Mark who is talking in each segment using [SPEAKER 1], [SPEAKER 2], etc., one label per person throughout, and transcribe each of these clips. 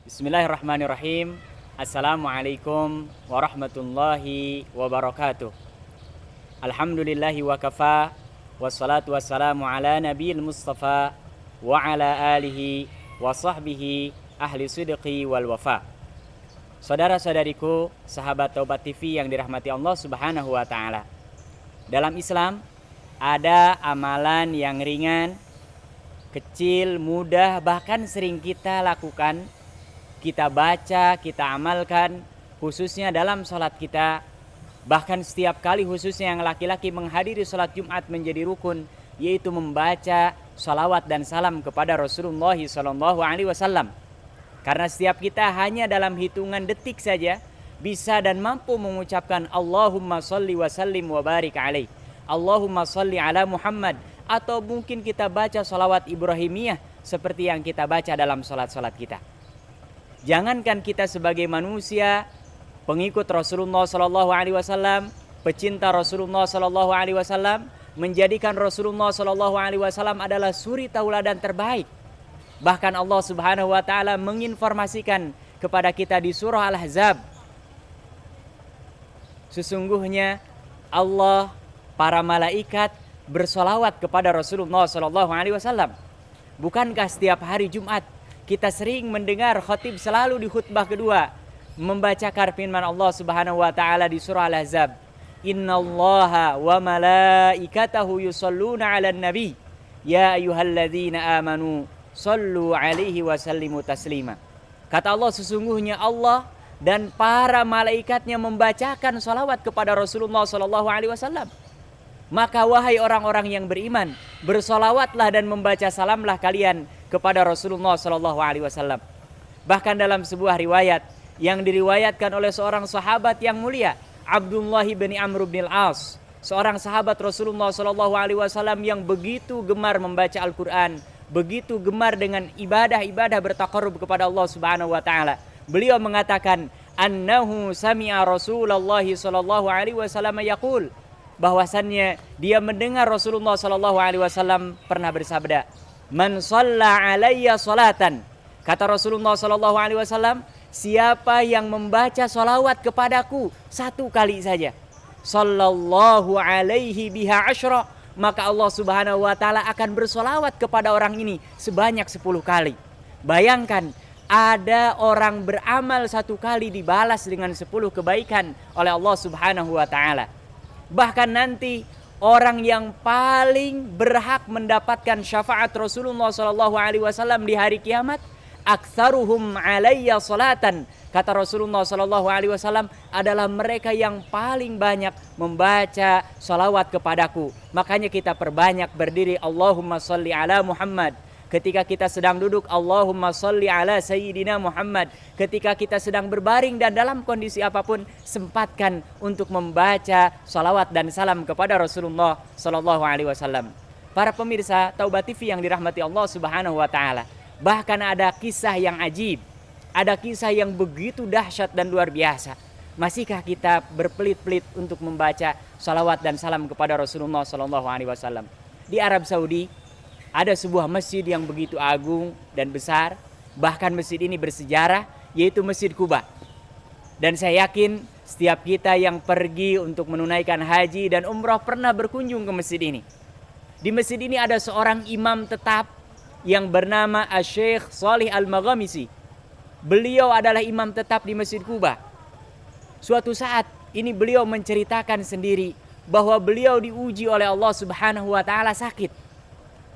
[SPEAKER 1] Bismillahirrahmanirrahim. Assalamualaikum warahmatullahi wabarakatuh. Alhamdulillahi wa kafa. Wassalatu wassalamu ala nabiyil mustafa wa ala alihi wa sahbihi ahli sidqi wal wafa. Saudara-saudariku, sahabat Taubat TV yang dirahmati Allah Subhanahu wa taala. Dalam Islam ada amalan yang ringan, kecil, mudah, bahkan sering kita lakukan, kita baca, kita amalkan, khususnya dalam sholat kita. Bahkan setiap kali khususnya yang laki-laki menghadiri sholat Jumat menjadi rukun, yaitu membaca salawat dan salam kepada Rasulullah SAW. Karena setiap kita hanya dalam hitungan detik saja bisa dan mampu mengucapkan Allahumma sholli wa sallim wa barik alaih, Allahumma sholli ala Muhammad, atau mungkin kita baca salawat Ibrahimiyah seperti yang kita baca dalam sholat-sholat kita. Jangankan kita sebagai manusia, pengikut Rasulullah SAW, pecinta Rasulullah SAW, menjadikan Rasulullah SAW adalah suri tauladan terbaik. Bahkan Allah Subhanahu wa taala menginformasikan kepada kita di surah Al-Ahzab, sesungguhnya Allah, para malaikat bersolawat kepada Rasulullah SAW. Bukankah setiap hari Jumat kita sering mendengar khatib selalu di khutbah kedua membacakan firman Allah Subhanahu wa taala di surah Al-Ahzab, innallaha wa malaikatahu yusholluna 'alan nabi ya ayyuhalladzina amanu shallu 'alaihi wa sallimu taslima. Kata Allah, sesungguhnya Allah dan para malaikatnya membacakan salawat kepada Rasulullah SAW. Maka wahai orang-orang yang beriman, bersolawatlah dan membaca salamlah kalian kepada Rasulullah SAW. Bahkan dalam sebuah riwayat yang diriwayatkan oleh seorang sahabat yang mulia, Abdullah bin Amr bin Al-As, seorang sahabat Rasulullah SAW yang begitu gemar membaca Al-Quran, begitu gemar dengan ibadah-ibadah bertaqarrub kepada Allah Subhanahu wa taala. Beliau mengatakan, annahu sami'a Rasulullah SAW yaqul, bahwasannya dia mendengar Rasulullah SAW pernah bersabda, man shalla alayya salatan, kata Rasulullah SAW, siapa yang membaca salawat kepadaku satu kali saja, sallallahu alaihi biha asyra, maka Allah Subhanahu wa taala akan bersolawat kepada orang ini sebanyak 10 kali. Bayangkan, ada orang beramal satu kali dibalas dengan 10 kebaikan oleh Allah Subhanahu wa taala. Bahkan nanti orang yang paling berhak mendapatkan syafaat Rasulullah SAW di hari kiamat, aktsaruhum alayya salatan, kata Rasulullah SAW, adalah mereka yang paling banyak membaca salawat kepadaku. Makanya kita perbanyak berdiri Allahumma sholli ala Muhammad. Ketika kita sedang duduk, Allahumma sholli ala Sayyidina Muhammad. Ketika kita sedang berbaring dan dalam kondisi apapun, sempatkan untuk membaca salawat dan salam kepada Rasulullah SAW. Para pemirsa Taubat TV yang dirahmati Allah Subhanahu wa taala, bahkan ada kisah yang ajib, ada kisah yang begitu dahsyat dan luar biasa. Masihkah kita berpelit-pelit untuk membaca salawat dan salam kepada Rasulullah SAW? Di Arab Saudi ada sebuah masjid yang begitu agung dan besar, bahkan masjid ini bersejarah, yaitu Masjid Quba. Dan saya yakin setiap kita yang pergi untuk menunaikan haji dan umrah pernah berkunjung ke masjid ini. Di masjid ini ada seorang imam tetap yang bernama Asy-Syaikh Shalih Al-Maghamisi. Beliau adalah imam tetap di Masjid Quba. Suatu saat ini beliau menceritakan sendiri bahwa beliau diuji oleh Allah Subhanahu wa taala sakit.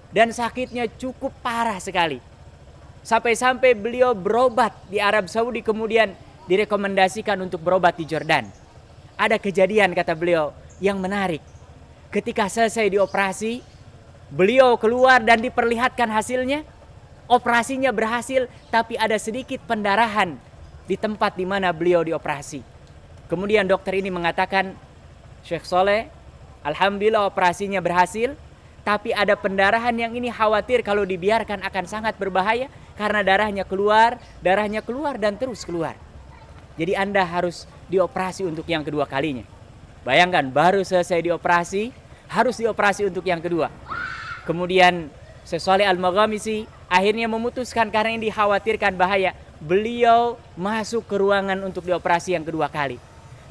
[SPEAKER 1] Dan sakitnya cukup parah sekali. Sampai-sampai beliau berobat di Arab Saudi, kemudian direkomendasikan untuk berobat di Jordan. Ada kejadian, kata beliau, yang menarik. Ketika selesai dioperasi, beliau keluar dan diperlihatkan hasilnya. Operasinya berhasil, tapi ada sedikit pendarahan di tempat di mana beliau dioperasi. Kemudian dokter ini mengatakan, Syekh Soleh, alhamdulillah operasinya berhasil, tapi ada pendarahan yang ini khawatir kalau dibiarkan akan sangat berbahaya karena darahnya keluar dan terus keluar. Jadi Anda harus dioperasi untuk yang kedua kalinya. Bayangkan, baru selesai dioperasi, harus dioperasi untuk yang kedua. Kemudian Syekh Shalih Al-Maghamisi akhirnya memutuskan karena ini dikhawatirkan bahaya, beliau masuk ke ruangan untuk dioperasi yang kedua kali.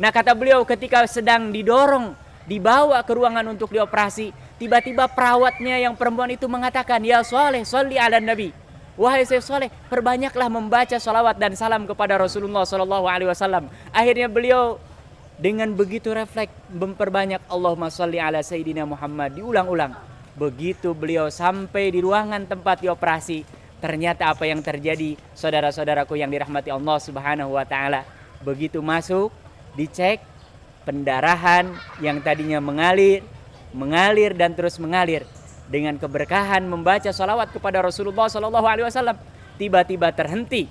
[SPEAKER 1] Nah, kata beliau ketika sedang didorong, dibawa ke ruangan untuk dioperasi, tiba-tiba perawatnya yang perempuan itu mengatakan, "Ya Soleh, sholli ala Nabi." Wahai Syekh Soleh, perbanyaklah membaca salawat dan salam kepada Rasulullah SAW. Akhirnya beliau dengan begitu refleks memperbanyak Allahumma sholli ala Sayyidina Muhammad, diulang-ulang. Begitu beliau sampai di ruangan tempat dioperasi, ternyata apa yang terjadi, saudara-saudaraku yang dirahmati Allah Subhanahu wa taala, begitu masuk, dicek, pendarahan yang tadinya mengalir dan terus mengalir, dengan keberkahan membaca salawat kepada Rasulullah SAW, tiba-tiba terhenti.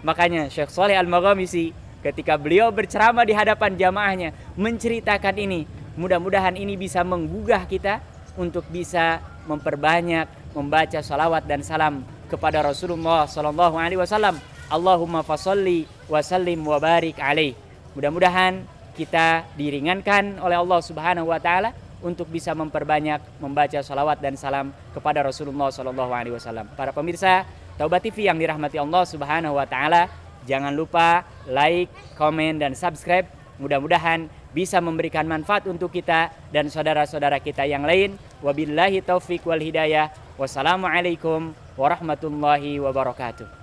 [SPEAKER 1] Makanya Syekh Shalih Al-Maghamisi ketika beliau berceramah di hadapan jamaahnya menceritakan ini, mudah-mudahan ini bisa menggugah kita untuk bisa memperbanyak membaca salawat dan salam kepada Rasulullah SAW. Allahumma fasholli wa sallim wa barik alaih. Mudah-mudahan kita diringankan oleh Allah Subhanahu wa taala untuk bisa memperbanyak membaca salawat dan salam kepada Rasulullah SAW. Para pemirsa Taubat TV yang dirahmati Allah Subhanahu wa taala, jangan lupa like, komen, dan subscribe. Mudah-mudahan bisa memberikan manfaat untuk kita dan saudara-saudara kita yang lain. Wabillahi taufik wal hidayah. Wassalamualaikum warahmatullahi wabarakatuh.